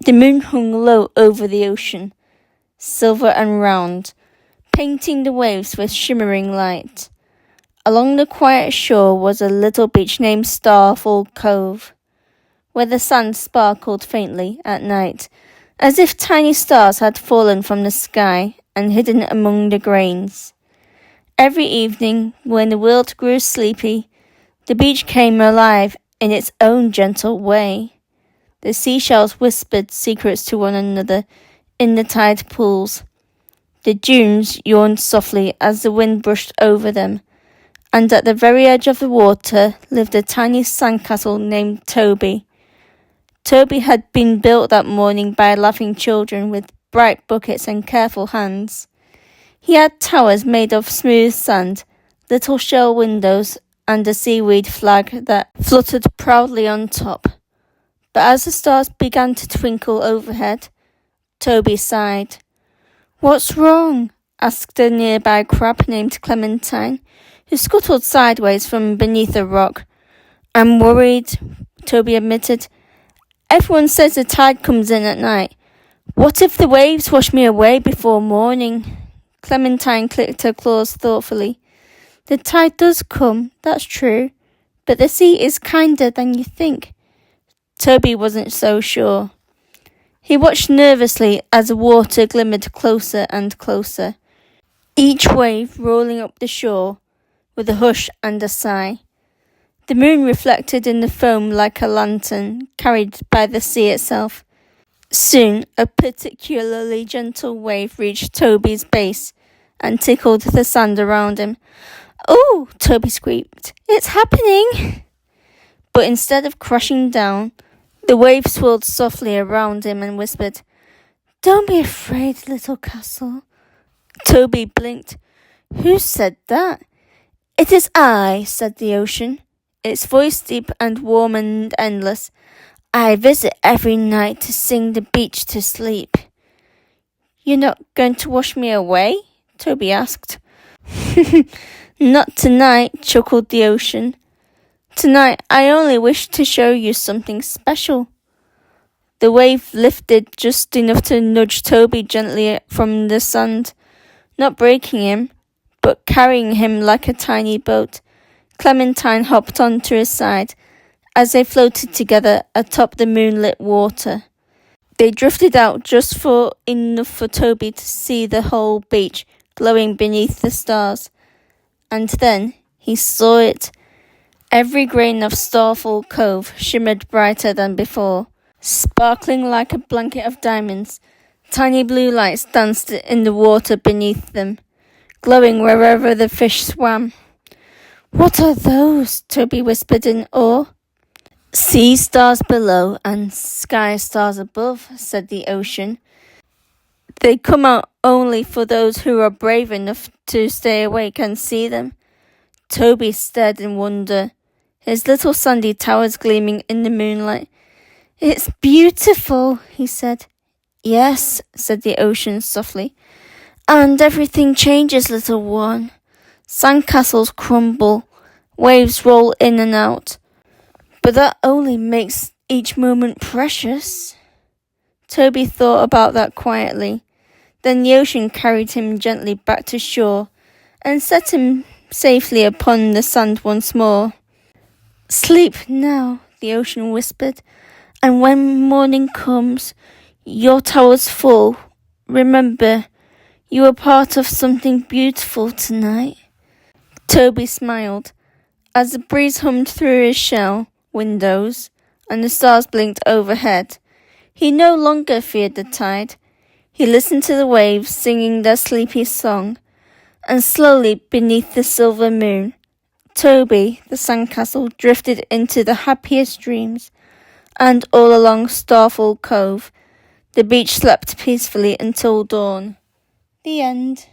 The moon hung low over the ocean, silver and round, painting the waves with shimmering light. Along the quiet shore was a little beach named Starfall Cove, where the sand sparkled faintly at night, as if tiny stars had fallen from the sky and hidden among the grains. Every evening, when the world grew sleepy, the beach came alive in its own gentle way. The seashells whispered secrets to one another in the tide pools. The dunes yawned softly as the wind brushed over them, and at the very edge of the water lived a tiny sandcastle named Toby. Toby had been built that morning by laughing children with bright buckets and careful hands. He had towers made of smooth sand, little shell windows, and a seaweed flag that fluttered proudly on top. But as the stars began to twinkle overhead, Toby sighed. "What's wrong?" asked a nearby crab named Clementine, who scuttled sideways from beneath a rock. "I'm worried," Toby admitted. "Everyone says the tide comes in at night. What if the waves wash me away before morning?" Clementine clicked her claws thoughtfully. "The tide does come, that's true, but the sea is kinder than you think." Toby wasn't so sure. He watched nervously as the water glimmered closer and closer, each wave rolling up the shore with a hush and a sigh. The moon reflected in the foam like a lantern carried by the sea itself. Soon, a particularly gentle wave reached Toby's base and tickled the sand around him. "Oh!" Toby squeaked. "It's happening!" But instead of crashing down, the wave swirled softly around him and whispered, "Don't be afraid, little castle." Toby blinked. "Who said that?" "It is I," said the ocean, its voice deep and warm and endless. "I visit every night to sing the beach to sleep." "You're not going to wash me away?" Toby asked. "Not tonight," chuckled the ocean. "Tonight I only wish to show you something special." The wave lifted just enough to nudge Toby gently from the sand, not breaking him, but carrying him like a tiny boat. Clementine hopped onto his side as they floated together atop the moonlit water. They drifted out just enough for Toby to see the whole beach glowing beneath the stars. And then he saw it. Every grain of Starfall Cove shimmered brighter than before, sparkling like a blanket of diamonds. Tiny blue lights danced in the water beneath them, glowing wherever the fish swam. "What are those?" Toby whispered in awe. "Sea stars below and sky stars above," said the ocean. "They come out only for those who are brave enough to stay awake and see them." Toby stared in wonder, his little sandy towers gleaming in the moonlight. "It's beautiful," he said. "Yes," said the ocean softly. "And everything changes, little one. Sandcastles crumble, waves roll in and out. But that only makes each moment precious." Toby thought about that quietly. Then the ocean carried him gently back to shore and set him safely upon the sand once more. "Sleep now," the ocean whispered, "and when morning comes, your tower's full. Remember, you are part of something beautiful tonight." Toby smiled. As the breeze hummed through his shell windows and the stars blinked overhead, he no longer feared the tide. He listened to the waves singing their sleepy song, and slowly beneath the silver moon, Toby, the sandcastle, drifted into the happiest dreams, and all along Starfall Cove, the beach slept peacefully until dawn. The end.